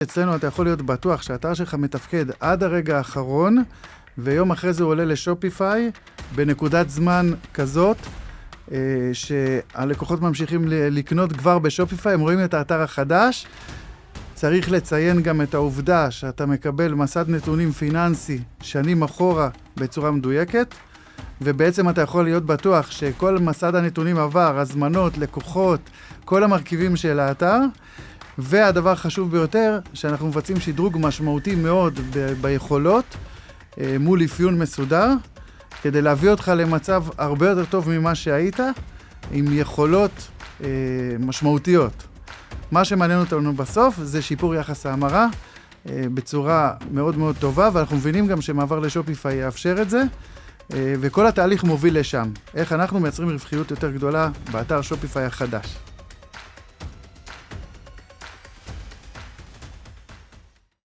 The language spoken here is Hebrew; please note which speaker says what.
Speaker 1: אצלנו אתה יכול להיות בטוח שהאתר שלך מתפקד עד הרגע האחרון, ויום אחרי זה הוא עולה לשופיפיי בנקודת זמן כזאת, שהלקוחות ממשיכים לקנות כבר בשופיפיי, הם רואים את האתר החדש. צריך לציין גם את העובדה שאתה מקבל מסד נתונים פיננסי שנים אחורה בצורה מדויקת, ובעצם אתה יכול להיות בטוח שכל מסד הנתונים עבר, הזמנות, לקוחות, כל המרכיבים של האתר, והדבר החשוב ביותר, שאנחנו מבצעים שדרוג משמעותי מאוד ביכולות, מול אפיון מסודר, כדי להביא אותך למצב הרבה יותר טוב ממה שהיית, עם יכולות משמעותיות. מה שמעניין אותנו בסוף זה שיפור יחס ההמרה, בצורה מאוד מאוד טובה, ואנחנו מבינים גם שמעבר לשופיפיי יאפשר את זה, וכל התהליך מוביל לשם. איך אנחנו מייצרים רווחיות יותר גדולה באתר שופיפיי החדש.